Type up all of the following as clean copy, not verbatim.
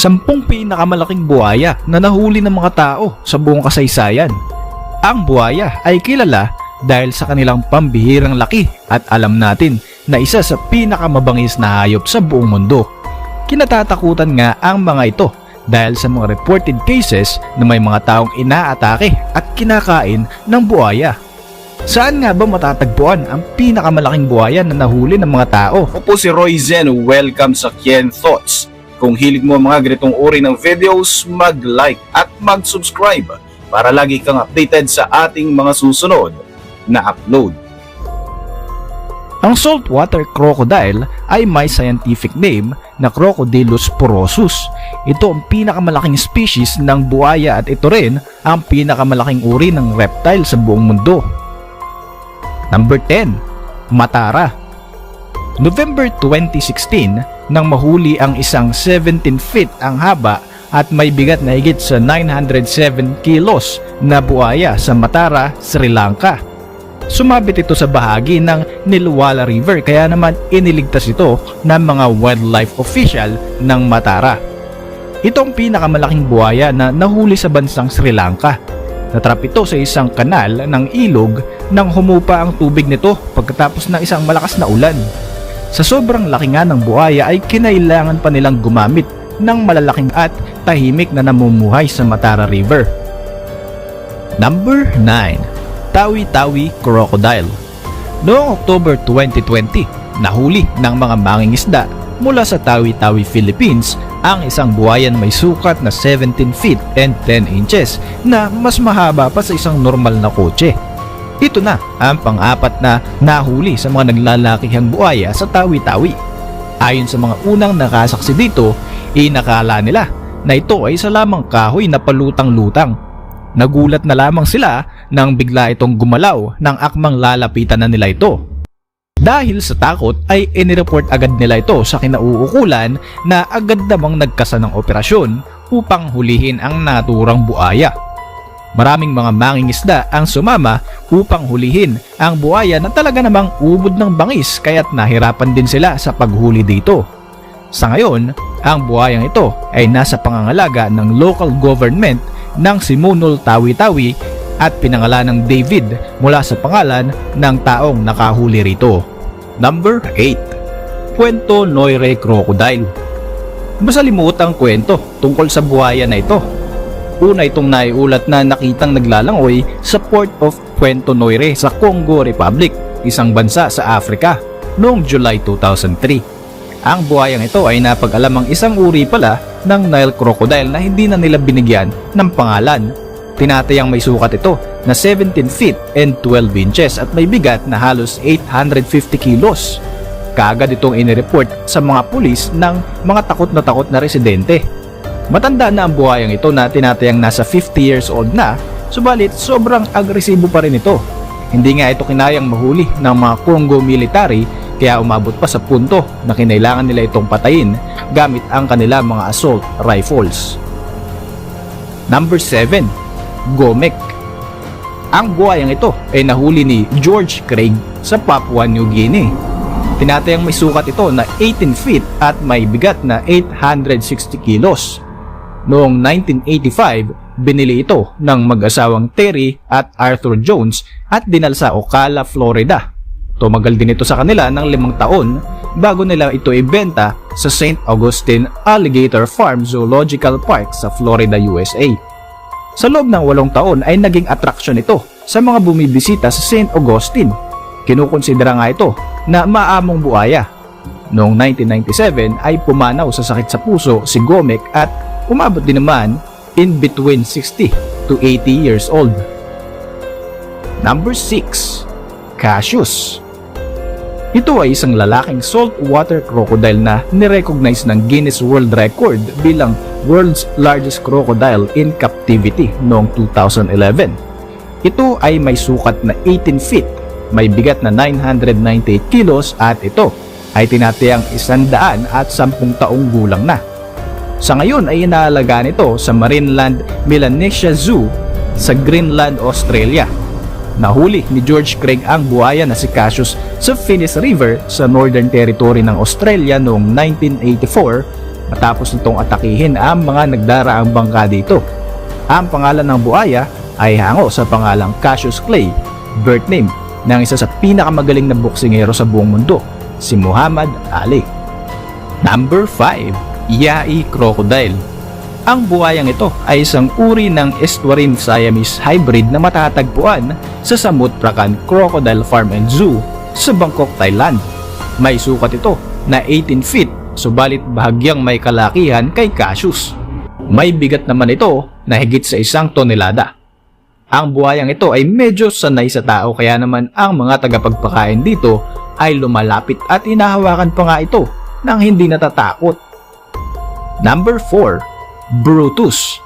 10 pinakamalaking buhaya na nahuli ng mga tao sa buong kasaysayan. Ang buhaya ay kilala dahil sa kanilang pambihirang laki at alam natin na isa sa pinakamabangis na hayop sa buong mundo. Kinatatakutan nga ang mga ito dahil sa mga reported cases na may mga taong inaatake at kinakain ng buhaya. Saan nga ba matatagpuan ang pinakamalaking buhaya na nahuli ng mga tao? Ako po si Roy Zen, welcome sa Kien Thoughts. Kung hilig mo ang mga ganitong uri ng videos, mag-like at mag-subscribe para lagi kang updated sa ating mga susunod na upload. Ang saltwater crocodile ay may scientific name na Crocodylus porosus. Ito ang pinakamalaking species ng buhaya at ito rin ang pinakamalaking uri ng reptile sa buong mundo. Number 10. Matara. November 2016 nang mahuli ang isang 17 feet ang haba at may bigat na higit sa 907 kilos na buhaya sa Matara, Sri Lanka. Sumabit ito sa bahagi ng Nilwala River kaya naman iniligtas ito ng mga wildlife official ng Matara. Ito ang pinakamalaking buhaya na nahuli sa bansang Sri Lanka. Natrap ito sa isang kanal ng ilog nang humupa ang tubig nito pagkatapos ng isang malakas na ulan. Sa sobrang laki nga ng buhaya ay kinailangan pa nilang gumamit ng malalaking at tahimik na namumuhay sa Matara River. Number 9. Tawi-Tawi Crocodile. Noong October 2020, nahuli ng mga mangingisda mula sa Tawi-Tawi, Philippines ang isang buhaya na may sukat na 17 feet and 10 inches na mas mahaba pa sa isang normal na kotse. Ito na ang pang-apat na nahuli sa mga naglalakihang buhaya sa Tawi-Tawi. Ayon sa mga unang nakasaksi dito, inakala nila na ito ay isa lamang kahoy na palutang-lutang. Nagulat na lamang sila nang bigla itong gumalaw nang akmang lalapitan na nila ito. Dahil sa takot ay inireport agad nila ito sa kinauukulan na agad namang nagkasa ng operasyon upang hulihin ang naturang buhaya. Maraming mga mangingisda ang sumama upang hulihin ang buhaya na talaga namang ubod ng bangis kaya't nahirapan din sila sa paghuli dito. Sa ngayon, ang buhayang ito ay nasa pangangalaga ng local government ng Simunul Tawi-Tawi at pinangalan ng David mula sa pangalan ng taong nakahuli rito. Number 8. Puerto Noire Crocodile. Masalimuot ang kwento tungkol sa buhaya na ito. Una itong naiulat na nakitang naglalangoy sa Port of Puerto Noire sa Congo Republic, isang bansa sa Africa, noong July 2003. Ang buhayang ito ay napag-alamang isang uri pala ng Nile crocodile na hindi na nila binigyan ng pangalan. Tinatayang may sukat ito na 17 feet and 12 inches at may bigat na halos 850 kilos. Kaagad itong inireport sa mga pulis ng mga takot na residente. Matanda na ang buhayang ito na tinatayang nasa 50 years old na, subalit sobrang agresibo pa rin ito. Hindi nga ito kinayang mahuli ng mga Congo military kaya umabot pa sa punto na kinailangan nila itong patayin gamit ang kanilang mga assault rifles. Number 7. Gomek. Ang buhayang ito ay nahuli ni George Craig sa Papua New Guinea. Tinatayang may sukat ito na 18 feet at may bigat na 860 kilos. Noong 1985, binili ito ng mag-asawang Terry at Arthur Jones at dinala sa Ocala, Florida. Tumagal din ito sa kanila ng 5 taon bago nila ito ibenta sa St. Augustine Alligator Farm Zoological Park sa Florida, USA. Sa loob ng 8 taon ay naging attraction ito sa mga bumibisita sa St. Augustine. Kinukonsidera nga ito na maamong buhaya. Noong 1997 ay pumanaw sa sakit sa puso si Gomek at umabot din naman in between 60 to 80 years old. Number 6. Cassius. Ito ay isang lalaking saltwater crocodile na nirecognize ng Guinness World Record bilang world's largest crocodile in captivity noong 2011. Ito ay may sukat na 18 feet, may bigat na 998 kilos at ito ay tinatayang 110 taong gulang na. Sa ngayon ay inaalagaan ito sa Marineland Melanesia Zoo sa Greenland, Australia. Nahuli ni George Craig ang buhaya na si Cassius sa Finniss River sa Northern Territory ng Australia noong 1984 matapos nitong atakihin ang mga nagdaraang bangka dito. Ang pangalan ng buhaya ay hango sa pangalang Cassius Clay, birth name ng isa sa pinakamagaling na boksingero sa buong mundo, si Muhammad Ali. Number 5. Yai Crocodile. Ang buhayang ito ay isang uri ng estuarine Siamese hybrid na matatagpuan sa Samut Prakan Crocodile Farm and Zoo sa Bangkok, Thailand. May sukat ito na 18 feet, subalit bahagyang may kalakihan kay Cassius. May bigat naman ito na higit sa 1 tonelada. Ang buhayang ito ay medyo sanay sa tao, kaya naman ang mga tagapagpakain dito ay lumalapit at inahawakan pa nga ito nang hindi natatakot. Number 4. Brutus.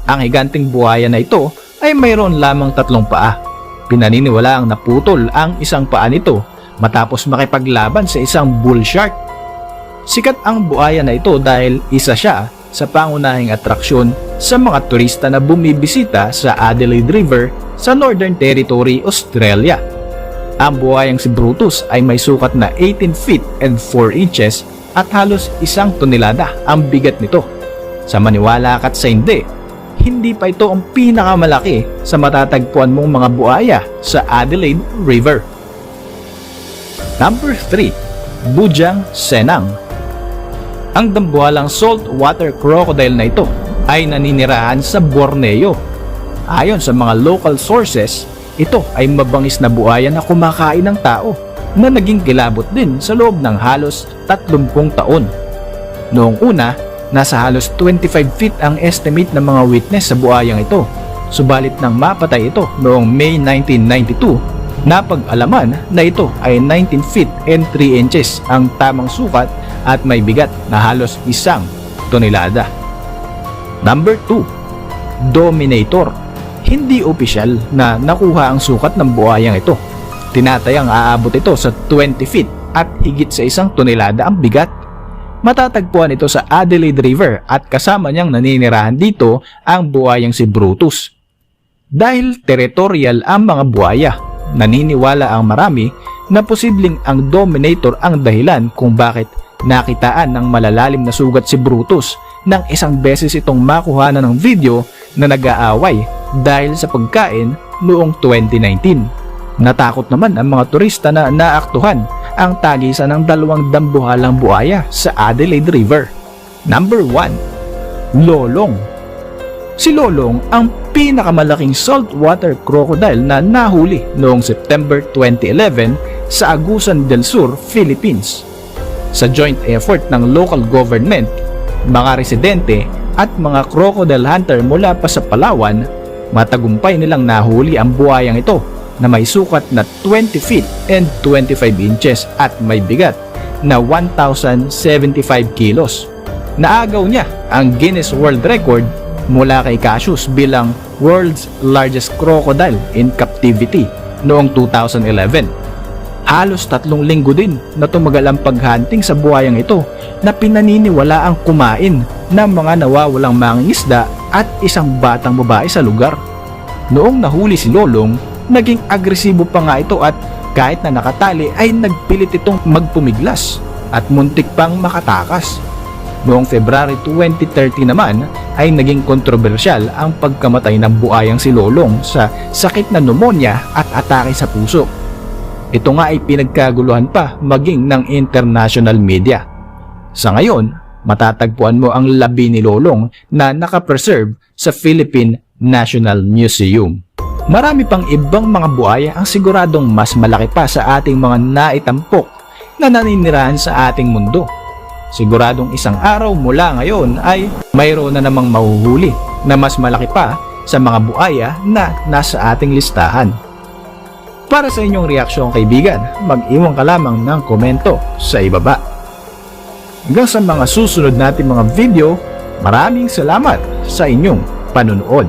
Ang higanting buhaya na ito ay mayroon lamang 3 paa. Pinaniniwalaang naputol ang isang paa nito matapos makipaglaban sa isang bull shark. Sikat ang buhaya na ito dahil isa siya sa pangunahing atraksyon sa mga turista na bumibisita sa Adelaide River sa Northern Territory, Australia. Ang buhayang si Brutus ay may sukat na 18 feet and 4 inches at halos 1 tonelada ang bigat nito. Sa maniwala ka't sa hindi pa ito ang pinakamalaki sa matatagpuan mong mga buhaya sa Adelaide River. Number 3. Bujang Senang. Ang dambuhalang saltwater crocodile na ito ay naninirahan sa Borneo. Ayon sa mga local sources, ito ay mabangis na buhaya na kumakain ng tao na naging kilabot din sa loob ng halos 30 taon. Noong una, nasa halos 25 feet ang estimate ng mga witness sa buhayang ito. Subalit nang mapatay ito noong May 1992, napag-alaman na ito ay 19 feet and 3 inches ang tamang sukat at may bigat na halos 1 tonelada. Number 2. Dominator. Hindi opisyal na nakuha ang sukat ng buhayang ito. Tinatayang aabot ito sa 20 feet at higit sa 1 tonelada ang bigat. Matatagpuan ito sa Adelaide River at kasama niyang naninirahan dito ang buhayang si Brutus. Dahil territorial ang mga buhaya, naniniwala ang marami na posibleng ang Dominator ang dahilan kung bakit nakitaan ng malalalim na sugat si Brutus nang isang beses itong makuha ng video na nag-aaway dahil sa pagkain noong 2019. Natakot naman ang mga turista na naaktuhan ang tagisan ng 2 dambuhalang buhaya sa Adelaide River. Number 1. Lolong. Si Lolong ang pinakamalaking saltwater crocodile na nahuli noong September 2011 sa Agusan del Sur, Philippines. Sa joint effort ng local government, mga residente at mga crocodile hunter mula pa sa Palawan, matagumpay nilang nahuli ang buhayang ito na may sukat na 20 feet and 25 inches at may bigat na 1,075 kilos. Naagaw niya ang Guinness World Record mula kay Cassius bilang world's largest crocodile in captivity noong 2011. Halos 3 linggo din na tumagal ang paghunting sa buhayang ito na pinaniniwala ang kumain ng mga nawawalang mangingisda at isang batang babae sa lugar. Noong nahuli si Lolong, naging agresibo pa nga ito at kahit na nakatali ay nagpilit itong magpumiglas at muntik pang makatakas. Noong February 2030 naman ay naging kontrobersyal ang pagkamatay ng buhayang si Lolong sa sakit na pneumonia at atake sa puso. Ito nga ay pinagkaguluhan pa maging ng international media. Sa ngayon, matatagpuan mo ang labi ni Lolong na nakapreserve sa Philippine National Museum. Marami pang ibang mga buhaya ang siguradong mas malaki pa sa ating mga naitampok na naninirahan sa ating mundo. Siguradong isang araw mula ngayon ay mayroon na namang mahuhuli na mas malaki pa sa mga buhaya na nasa ating listahan. Para sa inyong reaksyon, kaibigan, mag-iwan ka lamang ng komento sa ibaba. Hanggang sa mga susunod natin mga video, maraming salamat sa inyong panunood.